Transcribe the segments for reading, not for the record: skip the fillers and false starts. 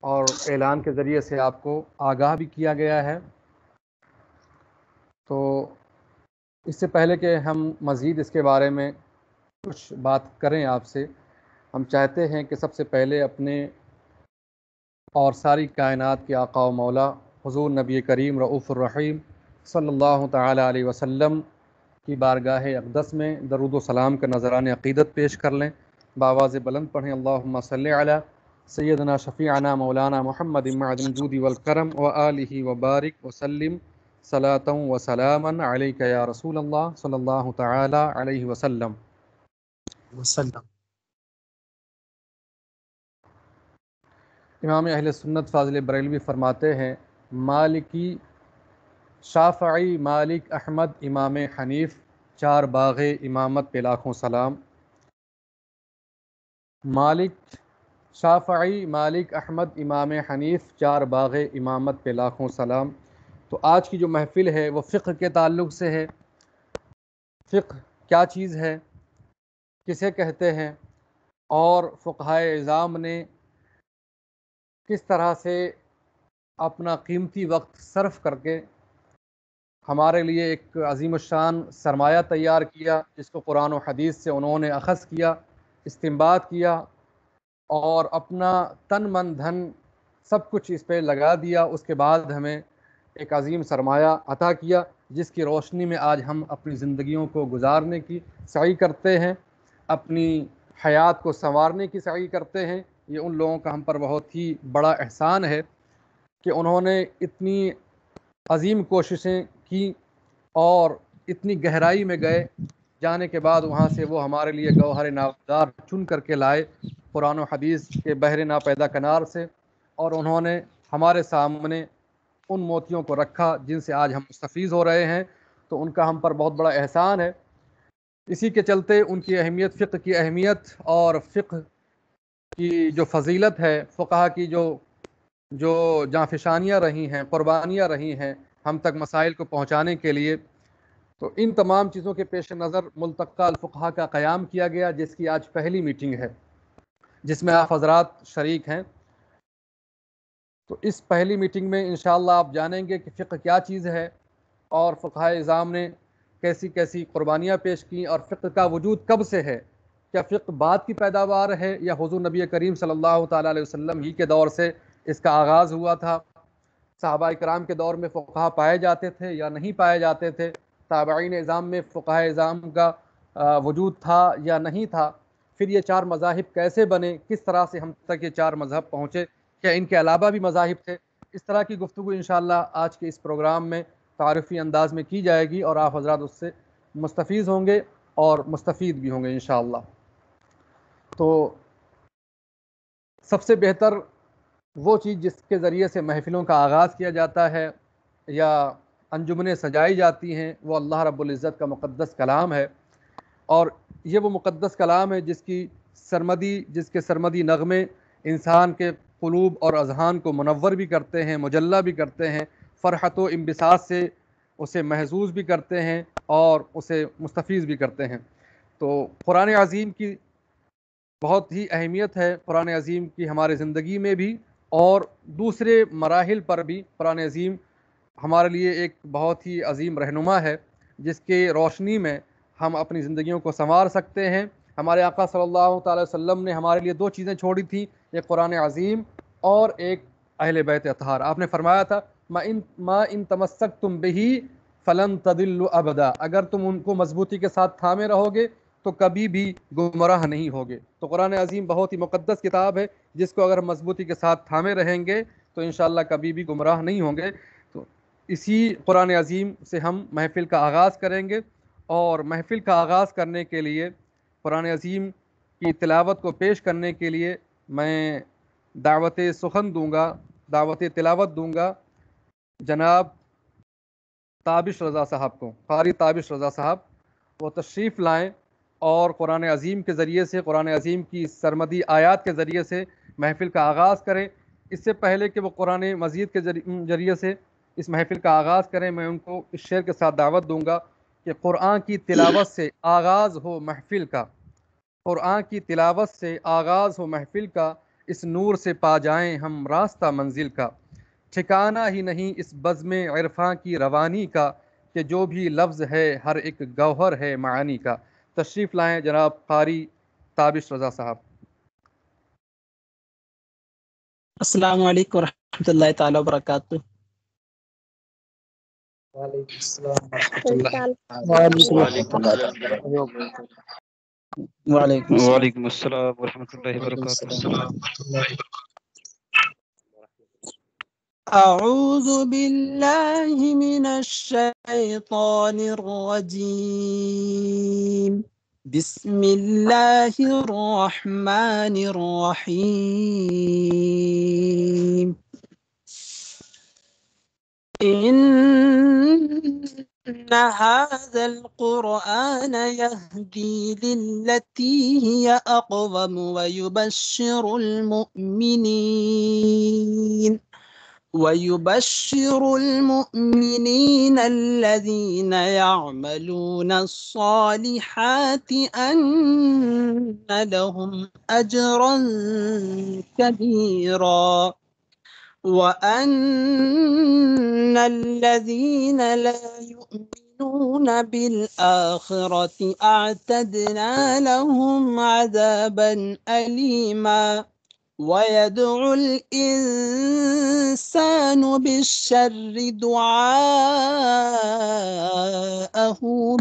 اور اعلان کے ذریعے سے آپ کو آگاہ بھی کیا گیا ہے۔ تو اس سے پہلے کہ ہم مزید اس کے بارے میں کچھ بات کریں آپ سے، ہم چاہتے ہیں کہ سب سے پہلے اپنے اور ساری کائنات کے آقا و مولا حضور نبی کریم رؤوف الرحیم صلی اللہ تعالی علیہ وسلم کی بارگاہ اقدس میں درود و سلام کا نذران عقیدت پیش کر لیں۔ بآواز بلند پڑھیں اللہم صلی علی سیدنا شفیعنا مولانا محمد معدن الجود والکرم وآلہ وبارک وسلم صلاۃ و سلاما علیک یا رسول اللہ صلی اللہ تعالی علیہ وسلم۔ امام اہل سنت فاضل بریلوی فرماتے ہیں، مالکی، شافعی، مالک، احمد، امام حنیف، چار باغ امامت پہ لاکھوں سلام۔ مالک، شافعی، مالک، احمد، امام حنیف، چار باغ امامت پہ لاکھوں سلام۔ تو آج کی جو محفل ہے وہ فقہ کے تعلق سے ہے۔ فقہ کیا چیز ہے، کسے کہتے ہیں، اور فقہائے اعظام نے کس طرح سے اپنا قیمتی وقت صرف کر کے ہمارے لیے ایک عظیم الشان سرمایہ تیار کیا، جس کو قرآن و حدیث سے انہوں نے اخذ کیا، استنباط کیا، اور اپنا تن من دھن سب کچھ اس پہ لگا دیا۔ اس کے بعد ہمیں ایک عظیم سرمایہ عطا کیا، جس کی روشنی میں آج ہم اپنی زندگیوں کو گزارنے کی سعی کرتے ہیں، اپنی حیات کو سنوارنے کی سعی کرتے ہیں۔ یہ ان لوگوں کا ہم پر بہت ہی بڑا احسان ہے کہ انہوں نے اتنی عظیم کوششیں کی اور اتنی گہرائی میں گئے، جانے کے بعد وہاں سے وہ ہمارے لیے گوہر ناودار چن کر کے لائے قرآن و حدیث کے بحر ناپیدا کنار سے، اور انہوں نے ہمارے سامنے ان موتیوں کو رکھا جن سے آج ہم مستفیض ہو رہے ہیں۔ تو ان کا ہم پر بہت بڑا احسان ہے۔ اسی کے چلتے ان کی اہمیت، فقہ کی اہمیت اور فقہ کی جو فضیلت ہے، فقہا کی جو جانفشانیاں رہی ہیں، قربانیاں رہی ہیں ہم تک مسائل کو پہنچانے کے لیے، تو ان تمام چیزوں کے پیش نظر ملتقى الفقہا کا قیام کیا گیا، جس کی آج پہلی میٹنگ ہے، جس میں آپ حضرات شریک ہیں۔ تو اس پہلی میٹنگ میں انشاءاللہ آپ جانیں گے کہ فقہ کیا چیز ہے، اور فقہائے اعظام نے کیسی کیسی قربانیاں پیش کی، اور فقہ کا وجود کب سے ہے۔ کیا فقہ بعد کی پیداوار ہے، یا حضور نبی کریم صلی اللہ تعالیٰ علیہ وسلم ہی کے دور سے اس کا آغاز ہوا تھا؟ صحابہ کرام کے دور میں فقہا پائے جاتے تھے یا نہیں پائے جاتے تھے؟ تابعین اعظام میں فقہائے اعظام کا وجود تھا یا نہیں تھا؟ پھر یہ چار مذاہب کیسے بنے، کس طرح سے ہم تک یہ چار مذہب پہنچے، کیا ان کے علاوہ بھی مذاہب تھے؟ اس طرح کی گفتگو انشاءاللہ آج کے اس پروگرام میں تعارفی انداز میں کی جائے گی، اور آپ حضرات اس سے مستفیض ہوں گے اور مستفید بھی ہوں گے انشاءاللہ۔ تو سب سے بہتر وہ چیز جس کے ذریعے سے محفلوں کا آغاز کیا جاتا ہے یا انجمنیں سجائی جاتی ہیں، وہ اللہ رب العزت کا مقدس کلام ہے، اور یہ وہ مقدس کلام ہے جس کے سرمدی نغمے انسان کے قلوب اور اذہان کو منور بھی کرتے ہیں، مجلہ بھی کرتے ہیں، فرحت و انبساط سے اسے محظوظ بھی کرتے ہیں اور اسے مستفیض بھی کرتے ہیں۔ تو قرآن عظیم کی بہت ہی اہمیت ہے، قرآن عظیم کی ہمارے زندگی میں بھی اور دوسرے مراحل پر بھی قرآن عظیم ہمارے لیے ایک بہت ہی عظیم رہنما ہے، جس کے روشنی میں ہم اپنی زندگیوں کو سنوار سکتے ہیں۔ ہمارے آقا صلی اللہ تعالی وسلم نے ہمارے لیے دو چیزیں چھوڑی تھیں، ایک قرآن عظیم اور ایک اہل بیت اطہار۔ آپ نے فرمایا تھا ما ان تمسکتم بہ فلن تضلوا ابدا، اگر تم ان کو مضبوطی کے ساتھ تھامے رہو گے تو کبھی بھی گمراہ نہیں ہوگے۔ تو قرآن عظیم بہت ہی مقدس کتاب ہے، جس کو اگر مضبوطی کے ساتھ تھامے رہیں گے تو انشاءاللہ کبھی بھی گمراہ نہیں ہوں گے۔ تو اسی قرآن عظیم سے ہم محفل کا آغاز کریں گے، اور محفل کا آغاز کرنے کے لیے قرآن عظیم کی تلاوت کو پیش کرنے کے لیے میں دعوت سخن دوں گا، دعوت تلاوت دوں گا جناب تابش رضا صاحب کو، قاری تابش رضا صاحب، وہ تشریف لائیں اور قرآن عظیم کے ذریعے سے، قرآن عظیم کی سرمدی آیات کے ذریعے سے محفل کا آغاز کریں۔ اس سے پہلے کہ وہ قرآن مجید کے ذریعے سے اس محفل کا آغاز کریں، میں ان کو اس شعر کے ساتھ دعوت دوں گا کہ قرآن کی تلاوت سے آغاز ہو محفل کا، قرآن کی تلاوت سے آغاز ہو محفل کا، اس نور سے پا جائیں ہم راستہ منزل کا، ٹھکانہ ہی نہیں اس بزم عرفاں کی روانی کا، کہ جو بھی لفظ ہے ہر ایک گوہر ہے معانی کا۔ تشریف لائیں جناب قاری تابش رضا صاحب۔ السلام علیکم ورحمۃ اللہ تعالیٰ وبرکاتہ۔ وعلیکم السلام ورحمۃ اللہ وعلیکم السلام ورحمۃ اللہ وبرکاتہ۔ اعوذ باللہ من الشیطان الرجیم، بسم اللہ الرحمن الرحیم۔ إن هذا القرآن يهدي للتي هي أقوم ويبشر المؤمنين الذين يعملون الصالحات أن لهم أجرا كبيرا، وأن الذين لا يؤمنون بالآخرة أعتدنا لهم عذابا أليما، ويدعو الإنسان بالشر دعاءه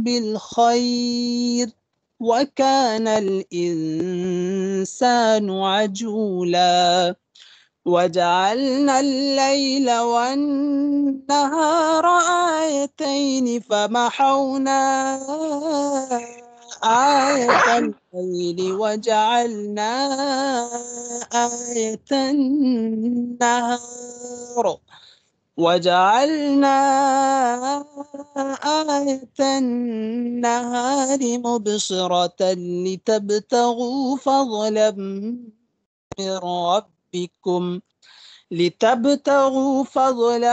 بالخير، وكان الإنسان عجولا، وجعلنا الليل والنهار آيتين فمحونا آية الليل وجعلنا آية النهار مبصرة لتبتغوا فضلا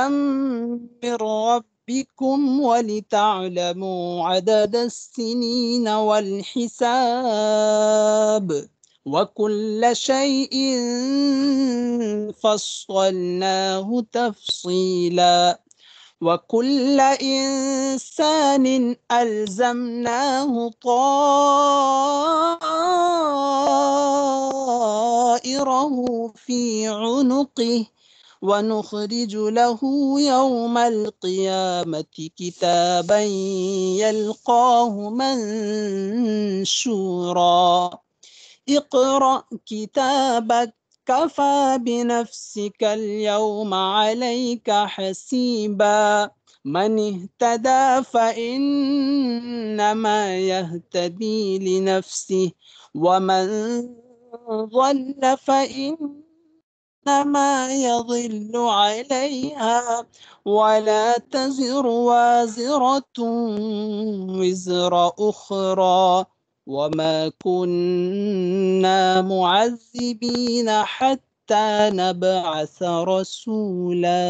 من ربكم ولتعلموا عدد السنين والحساب، وكل شيء فصلناه تفصيلا، وكل إنسان ألزمناه طائره في عنقه، ونخرج له يوم القيامة كتابا يلقاه منشورا، اقرأ كتابك كفى بنفسك اليوم عليك حسيبا، من اهتدى فإنما يهتدي لنفسه، ومن ضل فإنما يضل عليها، ولا تزر وازرة وزر أخرى، وما كنا معذبين حتى نبعث رسولا،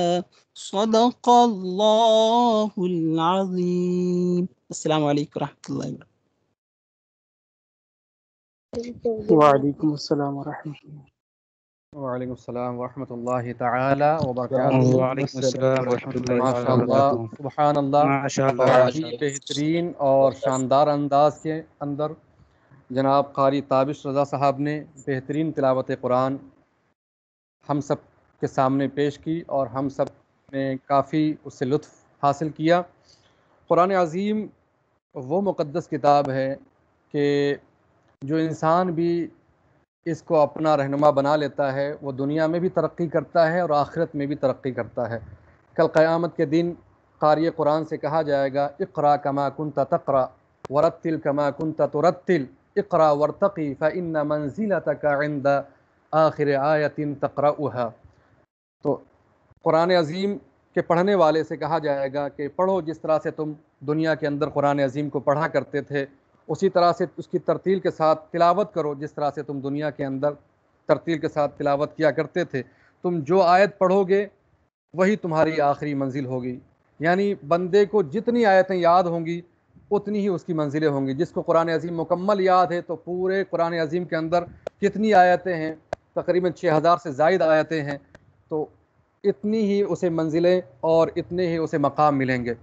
صدق الله العظيم۔ السلام عليكم ورحمة الله وبركاته۔ وعلیکم السلام ورحمۃ اللہ۔ وعلیکم السلام ورحمۃ اللہ تعالی وبرکاتہ۔ وعلیکم السلام ورحمۃ اللہ ماشاء اللہ، سبحان اللہ، ماشاء بڑا ہی بہترین اور شاندار انداز کے اندر جناب قاری تابش رضا صاحب نے بہترین تلاوت قرآن ہم سب کے سامنے پیش کی، اور ہم سب نے کافی اس سے لطف حاصل کیا۔ قرآن عظیم وہ مقدس کتاب ہے کہ جو انسان بھی اس کو اپنا رہنما بنا لیتا ہے وہ دنیا میں بھی ترقی کرتا ہے اور آخرت میں بھی ترقی کرتا ہے۔ کل قیامت کے دن قاری قرآن سے کہا جائے گا اقرا کما کنت تقرا ورتل کما کنت ترتل، اقرا ورتقی فإن منزلتک عند آخر آیت تقرأها۔ تو قرآن عظیم کے پڑھنے والے سے کہا جائے گا کہ پڑھو جس طرح سے تم دنیا کے اندر قرآن عظیم کو پڑھا کرتے تھے، اسی طرح سے اس کی ترتیل کے ساتھ تلاوت کرو جس طرح سے تم دنیا کے اندر ترتیل کے ساتھ تلاوت کیا کرتے تھے۔ تم جو آیت پڑھو گے وہی تمہاری آخری منزل ہوگی، یعنی بندے کو جتنی آیتیں یاد ہوں گی اتنی ہی اس کی منزلیں ہوں گی۔ جس کو قرآن عظیم مکمل یاد ہے تو پورے قرآن عظیم کے اندر کتنی آیتیں ہیں تقریباً 6000 سے زائد آیتیں ہیں، تو اتنی ہی اسے منزلیں اور اتنے ہی اسے مقام ملیں گے۔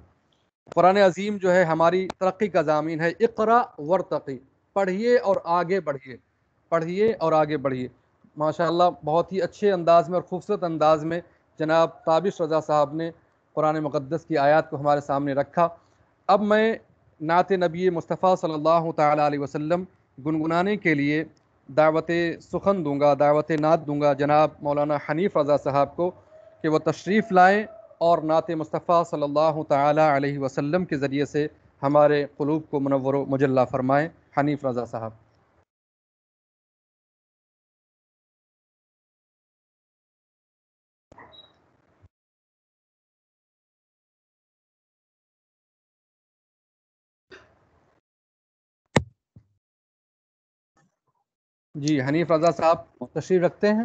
قرآن عظیم جو ہے ہماری ترقی کا ضامین ہے، اقرا ورتقی، پڑھیے اور آگے بڑھیے، پڑھیے اور آگے بڑھیے۔ ماشاءاللہ بہت ہی اچھے انداز میں اور خوبصورت انداز میں جناب تابش رضا صاحب نے قرآن مقدس کی آیات کو ہمارے سامنے رکھا۔ اب میں نعت نبی مصطفیٰ صلی اللہ تعالیٰ علیہ وسلم گنگنانے کے لیے دعوت سخن دوں گا، دعوت نعت دوں گا جناب مولانا حنیف رضا صاحب کو کہ وہ تشریف لائیں اور نعت مصطفیٰ صلی اللہ تعالیٰ علیہ وسلم کے ذریعے سے ہمارے قلوب کو منور و مجلہ فرمائیں۔ حنیف رضا صاحب۔ جی حنیف رضا صاحب تشریف رکھتے ہیں۔